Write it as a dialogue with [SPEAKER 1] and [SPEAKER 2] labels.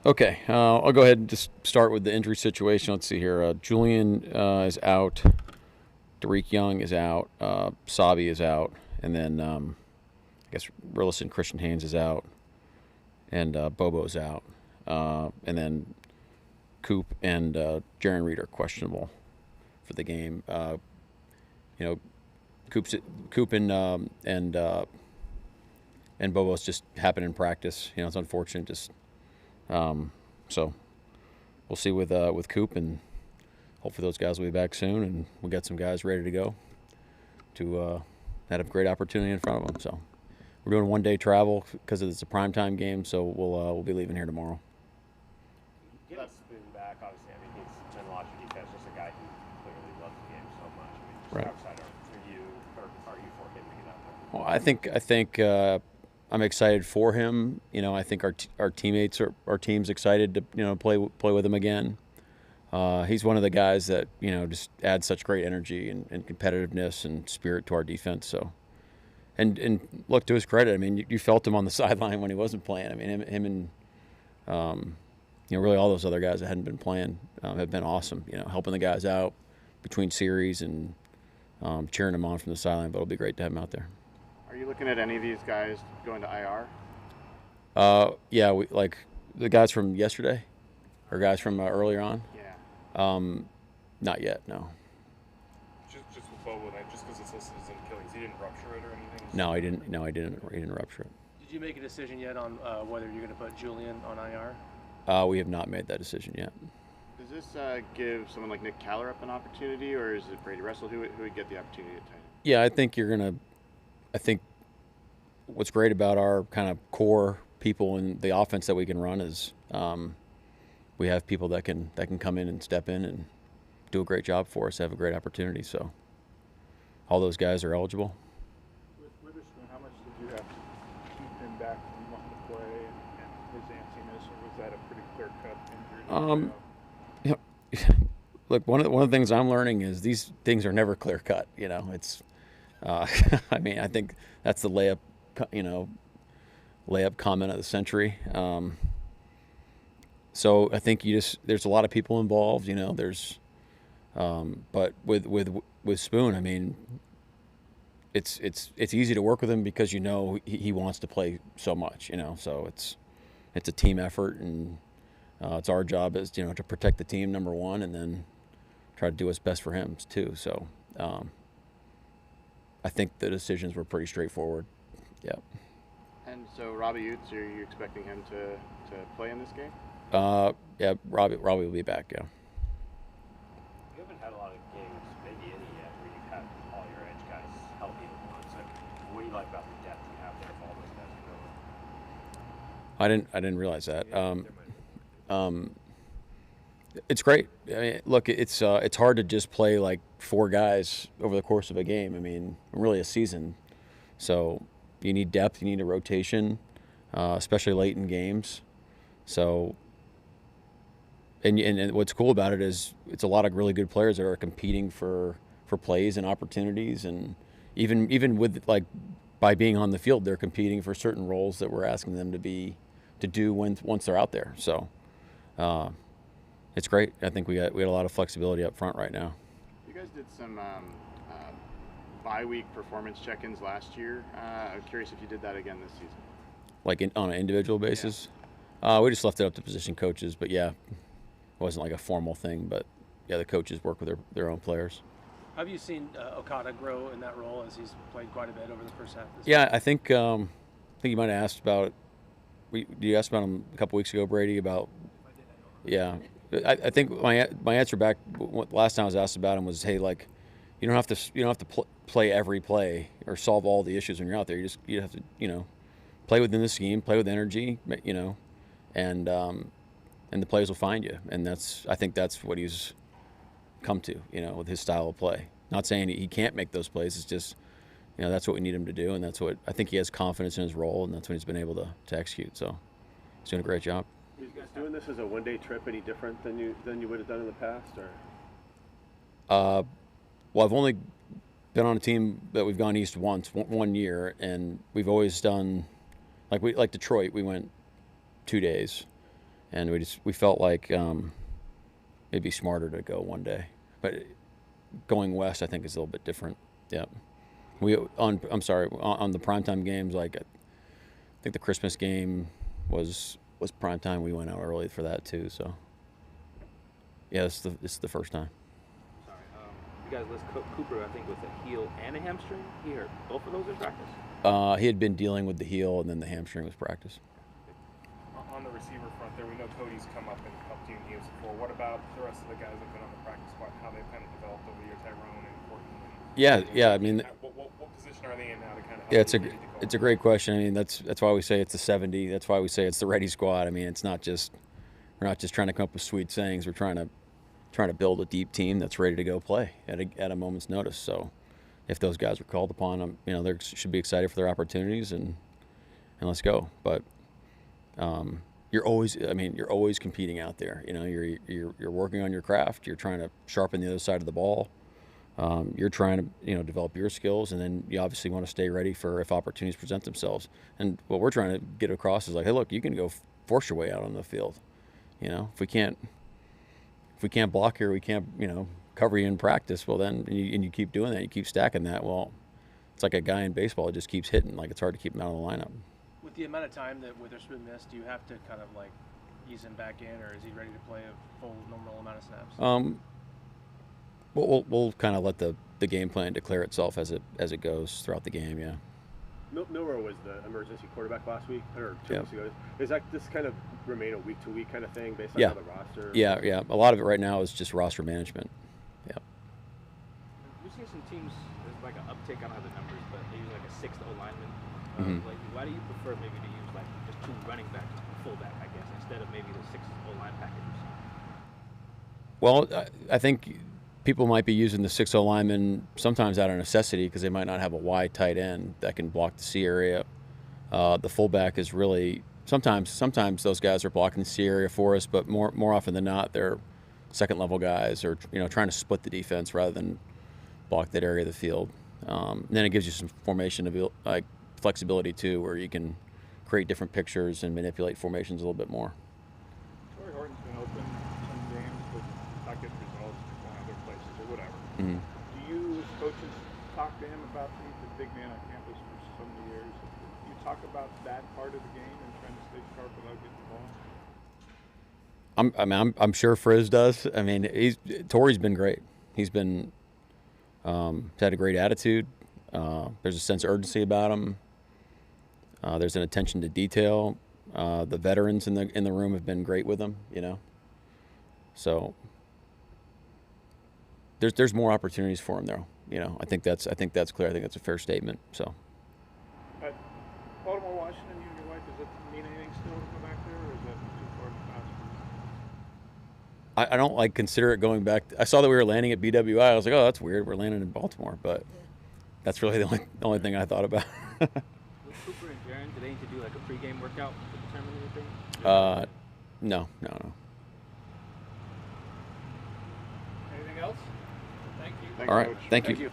[SPEAKER 1] Okay, I'll go ahead and just start with the injury situation. Let's see here. Julian is out. Dareke Young is out. Sabi is out. And then I guess Rillis and Christian Haynes is out. And Bobo's out. And then Kupp and Jarran Reed are questionable for the game. You know, Kupp and Bobo's just happened in practice. It's unfortunate. So we'll see with Kupp, and hopefully those guys will be back soon, and we'll get some guys ready to go to have a great opportunity in front of them. So we're doing 1 day travel because it's a primetime game, so we'll be leaving here tomorrow.
[SPEAKER 2] Getting Spoon back, obviously, he's been a lot for defense, just a guy who clearly loves the game so much.
[SPEAKER 1] Right.
[SPEAKER 2] Outside, are you for him to get out there?
[SPEAKER 1] Well, I think I'm excited for him. I think our teammates our team's excited to play with him again. He's one of the guys that just adds such great energy and competitiveness and spirit to our defense. So, and look, to his credit, you felt him on the sideline when he wasn't playing. Him and really all those other guys that hadn't been playing have been awesome. Helping the guys out between series and cheering them on from the sideline. But it'll be great to have him out there.
[SPEAKER 3] Are you looking at any of these guys going to IR?
[SPEAKER 1] Yeah, we like the guys from yesterday, or guys from earlier on.
[SPEAKER 3] Yeah.
[SPEAKER 1] Not yet, no.
[SPEAKER 4] Just with Bobo, just because it's listed as an Achilles, he didn't rupture it or anything?
[SPEAKER 1] No, he didn't. No, he didn't rupture it.
[SPEAKER 5] Did you make a decision yet on whether you're going to put Julian on IR?
[SPEAKER 1] We have not made that decision yet.
[SPEAKER 3] Does this give someone like Nick Callerup an opportunity, or is it Brady Russell who would get the opportunity at tight end?
[SPEAKER 1] Yeah, I think what's great about our kind of core people and the offense that we can run is we have people that can come in and step in and do a great job for us, have a great opportunity. So all those guys are eligible.
[SPEAKER 6] With Witherspoon, how much did you have to keep him back from wanting to play and his antsiness, or was that a pretty clear-cut injury?
[SPEAKER 1] Look, one of the things I'm learning is these things are never clear cut. It's I think that's the layup comment of the century. So I think there's a lot of people involved. But with Spoon, it's easy to work with him because he wants to play so much. So it's a team effort, and it's our job is to protect the team, number one, and then try to do what's best for him too. So I think the decisions were pretty straightforward. Yeah.
[SPEAKER 3] And so Robbie Utes, are you expecting him to play in this game?
[SPEAKER 1] Yeah, Robbie will be back. Yeah.
[SPEAKER 2] You haven't had a lot of games, maybe any yet, where you've had all your edge guys healthy at once. What do you like about the depth you have there if all those guys are going?
[SPEAKER 1] I didn't realize that. It's great. Look, it's hard to just play like four guys over the course of a game. Really a season. So you need depth, you need a rotation, especially late in games. So, and what's cool about it is it's a lot of really good players that are competing for plays and opportunities, and even with by being on the field, they're competing for certain roles that we're asking them to do once they're out there. So. It's great. I think we had a lot of flexibility up front right now.
[SPEAKER 3] You guys did some bye-week performance check-ins last year. I'm curious if you did that again this season.
[SPEAKER 1] Like on an individual basis? Yeah. We just left it up to position coaches, but yeah, it wasn't like a formal thing. But yeah, the coaches work with their own players.
[SPEAKER 5] Have you seen Okada grow in that role as he's played quite a bit over the first half of this
[SPEAKER 1] year? I think you might have asked about. You asked about him a couple weeks ago, Brady, about. Yeah. I think my answer back last time I was asked about him was, hey, you don't have to play every play or solve all the issues when you're out there. You have to play within the scheme, play with energy, and the players will find you. And I think that's what he's come to, with his style of play. Not saying he can't make those plays. It's just that's what we need him to do, and that's what I think he has confidence in his role, and that's what he's been able to execute. So he's doing a great job.
[SPEAKER 7] Is doing this as a one-day trip any different than you would have done in the past, or?
[SPEAKER 1] Well, I've only been on a team that we've gone east once, one year, and we've always done like Detroit. We went 2 days, and we felt like it'd be smarter to go one day, but going west I think is a little bit different. Yeah, I'm sorry, on the primetime games, like I think the Christmas game was primetime. We went out early for that too. So yeah, this is the first time.
[SPEAKER 8] Sorry, you guys list Cooper, I think, with a heel and a hamstring. He hurt both of those in practice.
[SPEAKER 1] He had been dealing with the heel, and then the hamstring was practice.
[SPEAKER 4] On the receiver front there, we know Cody's come up and helped you in games before. What about the rest of the guys that have been on the practice squad, how they've kind of developed over the year, Tyrone and Courtney?
[SPEAKER 1] Yeah, I mean,
[SPEAKER 4] what position are they in now to kind of help?
[SPEAKER 1] yeah, it's a great question. I mean, that's why we say it's the 70. That's why we say it's the ready squad. I mean, we're not just trying to come up with sweet sayings. We're trying to build a deep team that's ready to go play at a moment's notice. So if those guys are called upon, they should be excited for their opportunities and let's go. But you're always competing out there. You're working on your craft. You're trying to sharpen the other side of the ball. You're trying to develop your skills, and then you obviously want to stay ready for if opportunities present themselves. And what we're trying to get across is like, hey, look, you can go force your way out on the field. If we can't block here, we can't cover you in practice. Well, then you keep doing that, you keep stacking that. Well, it's like a guy in baseball, it just keeps hitting. Like, it's hard to keep him out of the lineup. With
[SPEAKER 5] the amount of time that Witherspoon missed, do you have to kind of like ease him back in, or is he ready to play a full normal amount of snaps?
[SPEAKER 1] We'll kind of let the game plan declare itself as it goes throughout the game. Yeah.
[SPEAKER 7] Milroe was the emergency quarterback last week or 2 weeks ago. Is that this kind of remain a week-to-week kind of thing based on how the roster?
[SPEAKER 1] Yeah. A lot of it right now is just roster management. Yeah.
[SPEAKER 8] We've seen some teams, there's like an uptick on other numbers, but they use like a sixth O-lineman. Like, why do you prefer maybe to use like just 2 running backs, fullback, I guess, instead of maybe the 6 O-line packages?
[SPEAKER 1] Well, I think people might be using the 6 O-lineman sometimes out of necessity because they might not have a wide tight end that can block the C area. The fullback is really sometimes those guys are blocking the C area for us, but more often than not, they're second level guys or trying to split the defense rather than block that area of the field. And then it gives you some formation like flexibility too, where you can create different pictures and manipulate formations a little bit more.
[SPEAKER 6] Torrey Horton's been open some games, but not getting results, going other places or whatever.
[SPEAKER 1] Mm-hmm.
[SPEAKER 6] Do you, as coaches, talk to him about he's the big man on campus for so many years? Do you talk about that part of the game and trying to stay sharp without getting the ball?
[SPEAKER 1] I'm sure Frizz does. I mean, Torrey's been great. He's been had a great attitude. There's a sense of urgency about him. There's an attention to detail. The veterans in the room have been great with him. So there's more opportunities for him there. I think that's clear. I think that's a fair statement. So.
[SPEAKER 6] Baltimore, Washington, you and your wife, does that mean anything still to come back there, or is that too far to pass?
[SPEAKER 1] I don't consider it going back. I saw that we were landing at BWI. I was like, oh, that's weird. We're landing in Baltimore, but that's really the only thing I thought about.
[SPEAKER 8] With Cooper and Jarran, do they need to do like a pregame workout to determine anything?
[SPEAKER 1] No.
[SPEAKER 6] Anything else? Thank you.
[SPEAKER 1] All right.
[SPEAKER 3] Coach.
[SPEAKER 1] Thank you.
[SPEAKER 7] Thank you.